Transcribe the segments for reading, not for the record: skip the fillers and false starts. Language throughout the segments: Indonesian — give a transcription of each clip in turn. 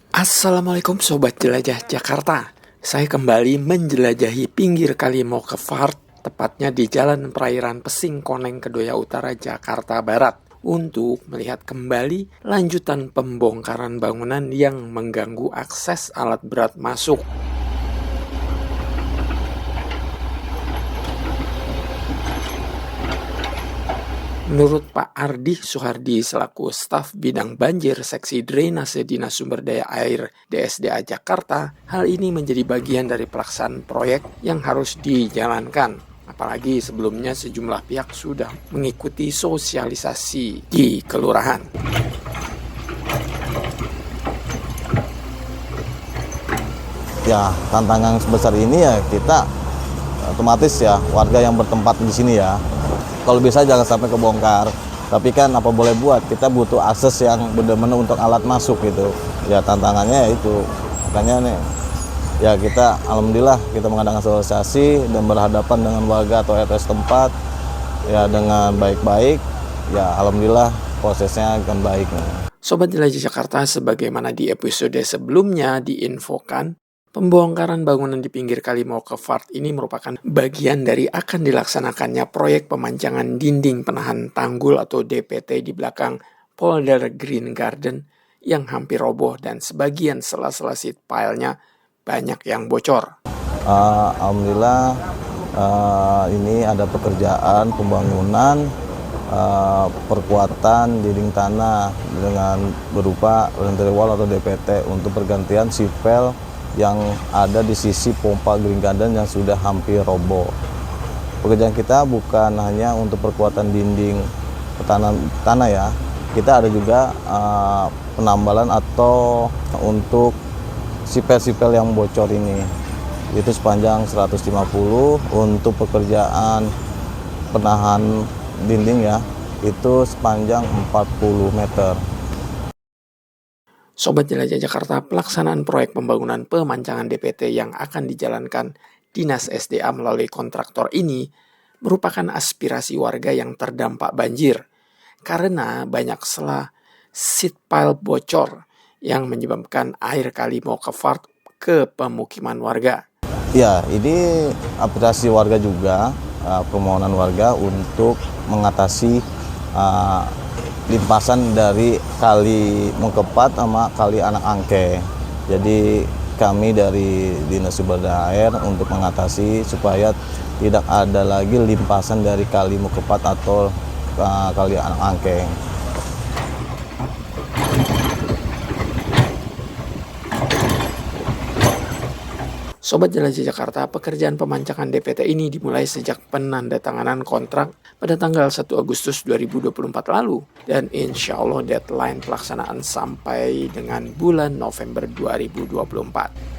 Assalamualaikum Sobat Jelajah Jakarta. Saya kembali menjelajahi pinggir kali Mokevart, tepatnya di Jalan Perairan Pesing Koneng Kedoya Utara, Jakarta Barat, untuk melihat kembali lanjutan pembongkaran bangunan yang mengganggu akses alat berat masuk. Menurut Pak Ardi Suhardi selaku staf bidang banjir seksi drainase Dinas Sumber Daya Air DSDA Jakarta, hal ini menjadi bagian dari pelaksanaan proyek yang harus dijalankan. Apalagi sebelumnya sejumlah pihak sudah mengikuti sosialisasi di kelurahan. Ya, tantangan sebesar ini ya kita otomatis ya warga yang bertempat di sini ya. Kalau bisa jangan sampai kebongkar. Tapi kan apa boleh buat, kita butuh akses yang benar-benar untuk alat masuk gitu. Ya tantangannya ya itu. Makanya nih ya kita alhamdulillah kita mengadakan sosialisasi dan berhadapan dengan warga atau RT setempat ya dengan baik-baik. Ya alhamdulillah prosesnya akan baik. Sobat Jelajah Jakarta, sebagaimana di episode sebelumnya diinfokan, pembongkaran bangunan di pinggir kali Mokevart ini merupakan bagian dari akan dilaksanakannya proyek pemancangan dinding penahan tanggul atau DPT di belakang Polder Green Garden yang hampir roboh dan sebagian sela-sela seat pile-nya banyak yang bocor. Alhamdulillah ini ada pekerjaan pembangunan perkuatan dinding tanah dengan berupa rental wall atau DPT untuk pergantian sipel yang ada di sisi pompa Green Garden yang sudah hampir roboh. Pekerjaan kita bukan hanya untuk perkuatan dinding tanah ya, kita ada juga penambalan atau untuk sipel-sipel yang bocor ini. Itu sepanjang 150 untuk pekerjaan penahan dinding ya, itu sepanjang 40 meter. Sobat Jelajah Jakarta, pelaksanaan proyek pembangunan pemancangan DPT yang akan dijalankan Dinas SDA melalui kontraktor ini merupakan aspirasi warga yang terdampak banjir karena banyak seat pile bocor yang menyebabkan air kali Mokevart ke pemukiman warga. Ya, ini aspirasi warga juga, permohonan warga untuk mengatasi limpasan dari kali Mokevart sama kali Anak Angke. Jadi kami dari Dinas Sumber Daya Air untuk mengatasi supaya tidak ada lagi limpasan dari kali Mokevart atau kali Anak Angke. Sobat Jelajah Jakarta, pekerjaan pemancangan DPT ini dimulai sejak penandatanganan kontrak pada tanggal 1 Agustus 2024 lalu. Dan insya Allah deadline pelaksanaan sampai dengan bulan November 2024.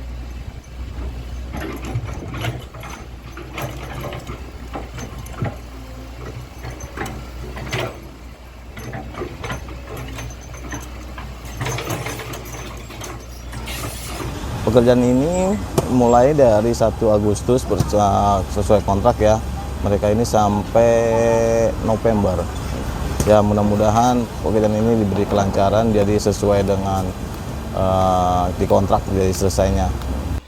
Pekerjaan ini mulai dari 1 Agustus sesuai kontrak ya. Mereka ini sampai November. Ya mudah-mudahan pekerjaan ini diberi kelancaran jadi sesuai dengan di kontrak jadi selesainya.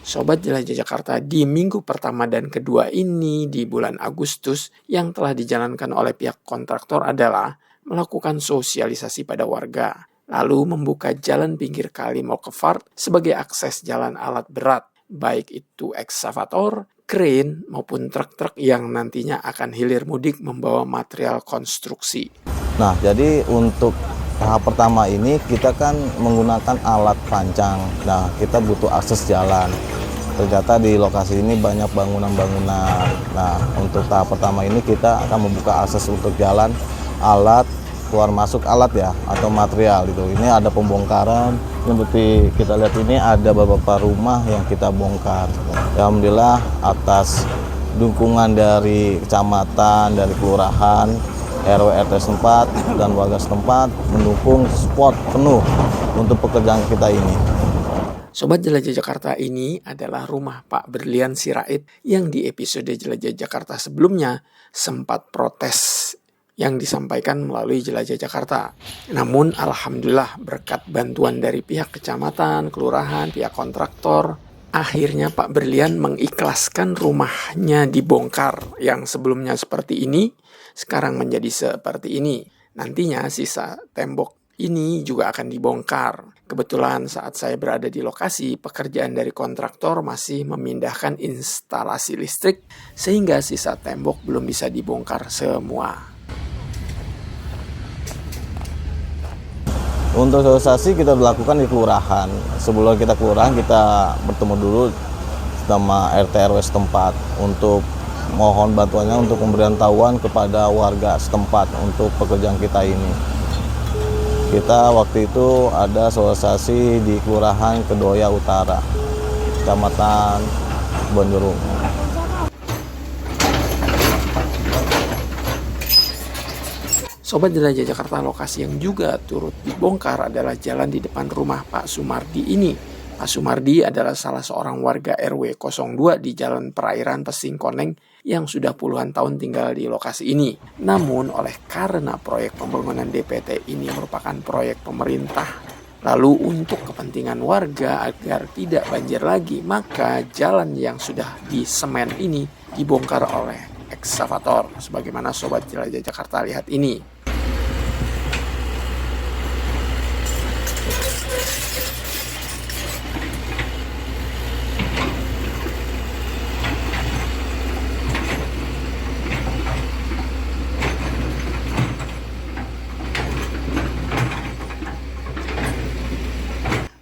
Sobat Jelajah Jakarta, di minggu pertama dan kedua ini di bulan Agustus yang telah dijalankan oleh pihak kontraktor adalah melakukan sosialisasi pada warga, lalu membuka jalan pinggir kali Mokevart sebagai akses jalan alat berat, baik itu ekskavator, krain, maupun truk-truk yang nantinya akan hilir mudik membawa material konstruksi. Nah, jadi untuk tahap pertama ini kita kan menggunakan alat pancang. Nah, kita butuh akses jalan. Ternyata di lokasi ini banyak bangunan-bangunan. Nah, untuk tahap pertama ini kita akan membuka akses untuk jalan, alat, keluar masuk alat ya, atau material itu. Ini ada pembongkaran. Seperti kita lihat ini ada beberapa rumah yang kita bongkar. Alhamdulillah atas dukungan dari kecamatan, dari kelurahan, RW RT setempat dan warga setempat mendukung support penuh untuk pekerjaan kita ini. Sobat Jelajah Jakarta, ini adalah rumah Pak Berlian Sirait yang di episode Jelajah Jakarta sebelumnya sempat protes yang disampaikan melalui Jelajah Jakarta. Namun alhamdulillah berkat bantuan dari pihak kecamatan, kelurahan, pihak kontraktor, akhirnya Pak Berlian mengikhlaskan rumahnya dibongkar yang sebelumnya seperti ini, sekarang menjadi seperti ini. Nantinya sisa tembok ini juga akan dibongkar. Kebetulan saat saya berada di lokasi, pekerjaan dari kontraktor masih memindahkan instalasi listrik sehingga sisa tembok belum bisa dibongkar semua. Untuk sosialisasi kita lakukan di kelurahan. Sebelum kita kelurahan, kita bertemu dulu sama RT RW setempat untuk mohon bantuannya untuk pemberitahuan kepada warga setempat untuk pekerjaan kita ini. Kita waktu itu ada sosialisasi di Kelurahan Kedoya Utara, Kecamatan Bonjurung. Sobat Jelajah Jakarta, lokasi yang juga turut dibongkar adalah jalan di depan rumah Pak Sumardi ini. Pak Sumardi adalah salah seorang warga RW 02 di Jalan Perairan Pesing Koneng yang sudah puluhan tahun tinggal di lokasi ini. Namun karena proyek pembangunan DPT ini merupakan proyek pemerintah, lalu untuk kepentingan warga agar tidak banjir lagi, maka jalan yang sudah disemen ini dibongkar oleh eksavator. Sebagaimana Sobat Jelajah Jakarta lihat ini.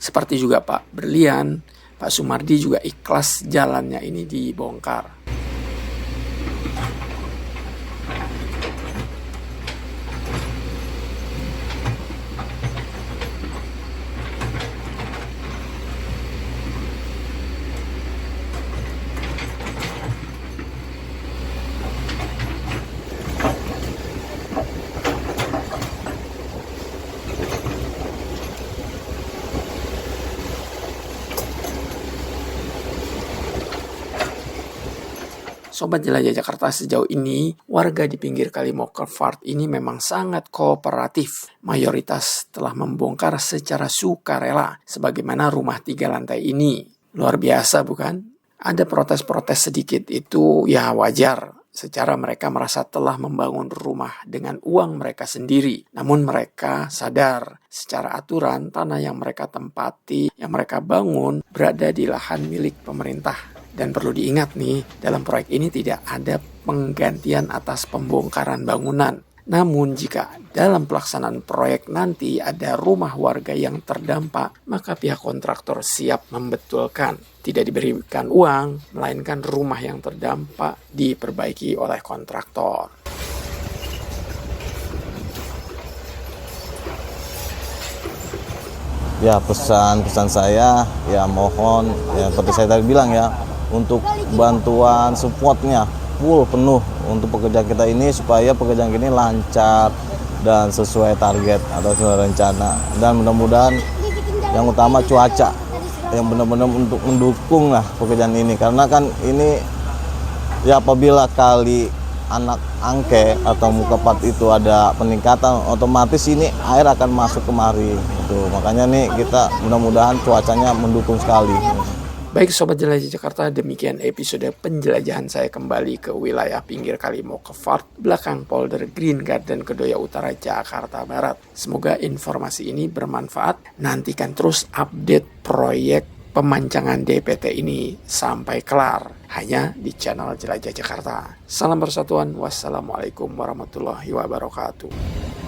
Seperti juga Pak Berlian, Pak Sumardi juga ikhlas jalannya ini dibongkar. Sobat Jelajah Jakarta, sejauh ini warga di pinggir Kali Mokervart ini memang sangat kooperatif. Mayoritas telah membongkar secara sukarela, sebagaimana rumah 3 lantai ini. Luar biasa bukan? Ada protes-protes sedikit, itu ya wajar. Secara mereka merasa telah membangun rumah dengan uang mereka sendiri. Namun mereka sadar secara aturan tanah yang mereka tempati, yang mereka bangun berada di lahan milik pemerintah. Dan perlu diingat nih, dalam proyek ini tidak ada penggantian atas pembongkaran bangunan. Namun jika dalam pelaksanaan proyek nanti ada rumah warga yang terdampak, maka pihak kontraktor siap membetulkan. Tidak diberikan uang, melainkan rumah yang terdampak diperbaiki oleh kontraktor. Ya, pesan saya ya mohon ya seperti saya tadi bilang ya, untuk bantuan supportnya full penuh untuk pekerjaan kita ini supaya pekerjaan ini lancar dan sesuai target atau sesuai rencana, dan mudah-mudahan yang utama cuaca yang benar-benar untuk mendukung lah pekerjaan ini, karena kan ini ya apabila kali anak angke atau Mukapat itu ada peningkatan, otomatis ini air akan masuk kemari itu. Makanya nih kita mudah-mudahan cuacanya mendukung sekali. Baik Sobat Jelajah Jakarta, demikian episode penjelajahan saya kembali ke wilayah pinggir Kali Mokervart, belakang Polder Green Garden Kedoya Utara, Jakarta Barat. Semoga informasi ini bermanfaat. Nantikan terus update proyek pemancangan DPT ini sampai kelar, hanya di channel Jelajah Jakarta. Salam persatuan, wassalamualaikum warahmatullahi wabarakatuh.